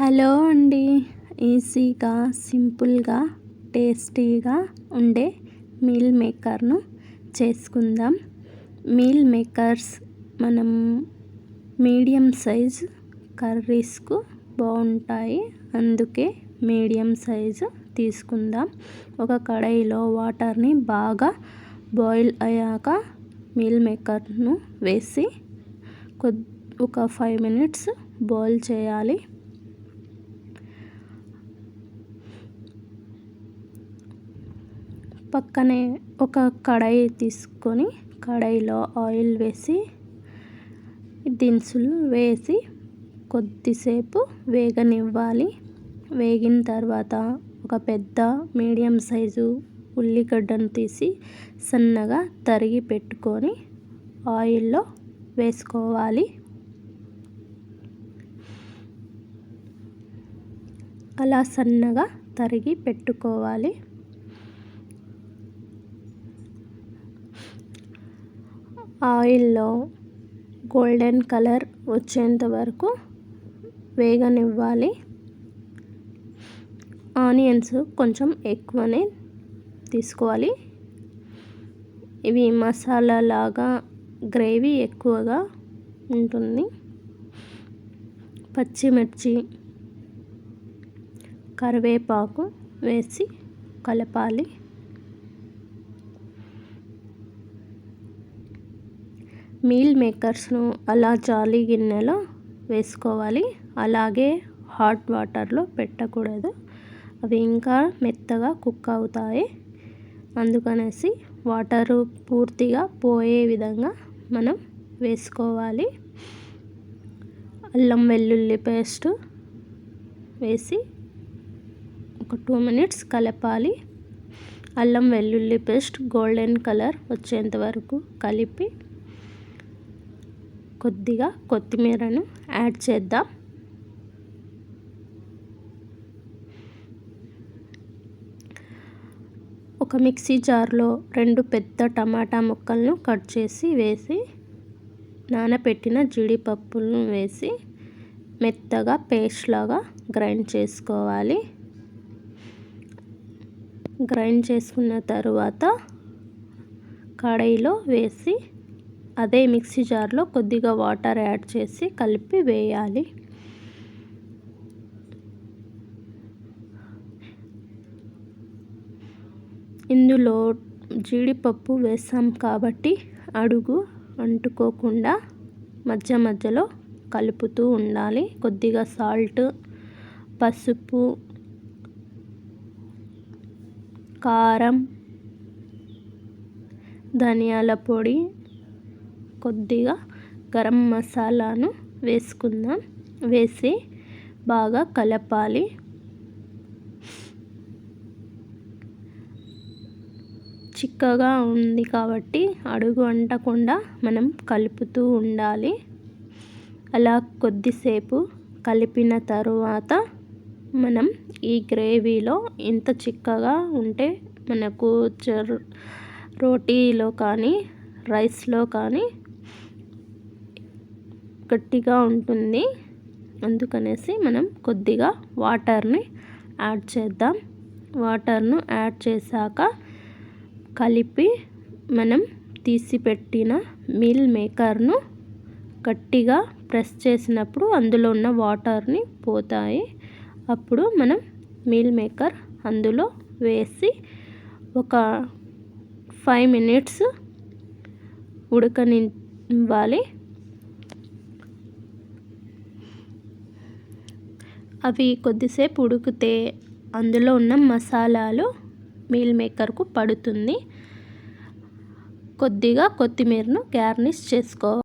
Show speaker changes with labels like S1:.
S1: Hello అండి. ఈజీగా, సింపుల్గా, టేస్టీగా ఉండే మీల్ మేకర్ను చేసుకుందాం. మీల్ మేకర్స్ మనం మీడియం సైజ్ కర్రీస్కు బాగుంటాయి. అందుకే మీడియం సైజు తీసుకుందాం. ఒక కడాయిలో వాటర్ని బాగా బాయిల్ అయ్యాక మీల్ మేకర్ను వేసి ఒక 5 minutes బాయిల్ చేయాలి. పక్కనే ఒక కడాయి తీసుకొని కడాయిలో ఆయిల్ వేసి దినుసులు వేసి కొద్దిసేపు వేగనివ్వాలి. వేగిన తర్వాత ఒక పెద్ద మీడియం సైజు ఉల్లిగడ్డను తీసి సన్నగా తరిగి పెట్టుకొని ఆయిల్లో వేసుకోవాలి. అలా సన్నగా తరిగి పెట్టుకోవాలి. ఆయిల్లో గోల్డెన్ కలర్ వచ్చేంత వరకు వేగనివ్వాలి. ఆనియన్స్ కొంచెం ఎక్కువనే తీసుకోవాలి. ఇవి మసాలా లాగా గ్రేవీ ఎక్కువగా ఉంటుంది. పచ్చిమిర్చి, కరివేపాకు వేసి కలపాలి. మీల్ మేకర్స్ను అలా జాలి గిన్నెలో వేసుకోవాలి. అలాగే హాట్ వాటర్లో పెట్టకూడదు. అవి ఇంకా మెత్తగా కుక్ అవుతాయి. అందుకనేసి వాటరు పూర్తిగా పోయే విధంగా మనం వేసుకోవాలి. అల్లం వెల్లుల్లి పేస్ట్ వేసి ఒక 2 minutes కలపాలి. అల్లం వెల్లుల్లి పేస్ట్ గోల్డెన్ కలర్ వచ్చేంత వరకు కలిపి కొద్దిగా కొత్తిమీరను యాడ్ చేద్దాం. ఒక మిక్సీ జార్లో 2 పెద్ద టమాటా ముక్కలను కట్ చేసి వేసి నానబెట్టిన జీడిపప్పులను వేసి మెత్తగా పేస్ట్ లాగా గ్రైండ్ చేసుకోవాలి. గ్రైండ్ చేసుకున్న తర్వాత కడాయిలో వేసి అదే మిక్సీ జార్లో కొద్దిగా వాటర్ యాడ్ చేసి కలిపి వేయాలి. ఇందులో జీడిపప్పు వేసాం కాబట్టి అడుగు అంటుకోకుండా మధ్య మధ్యలో కలుపుతూ ఉండాలి. కొద్దిగా సాల్ట్, పసుపు, కారం, ధనియాల పొడి, కొద్దిగా గరం మసాలాను వేసుకుందాం. వేసి బాగా కలపాలి. చిక్కగా ఉంది కాబట్టి అడుగు అంటకుండా మనం కలుపుతూ ఉండాలి. అలా కొద్దిసేపు కలిపిన తరువాత మనం ఈ గ్రేవీలో ఇంత చిక్కగా ఉంటే మనకు రోటీలో కానీ రైస్లో కానీ గట్టిగా ఉంటుంది. అందుకనేసి మనం కొద్దిగా వాటర్ని యాడ్ చేద్దాం. వాటర్ను యాడ్ చేశాక కలిపి మనం తీసిపెట్టిన మీల్ మేకర్ను గట్టిగా ప్రెస్ చేసినప్పుడు అందులో ఉన్న వాటర్ని పోతాయి. అప్పుడు మనం మీల్ మేకర్ అందులో వేసి ఒక 5 minutes ఉడకనివ్వాలి. అవి కొద్దిసేపు ఉడికితే అందులో ఉన్న మసాలాలు మీల్ మేకర్కు పడుతుంది. కొద్దిగా కొత్తిమీరను గార్నిష్ చేసుకోవాలి.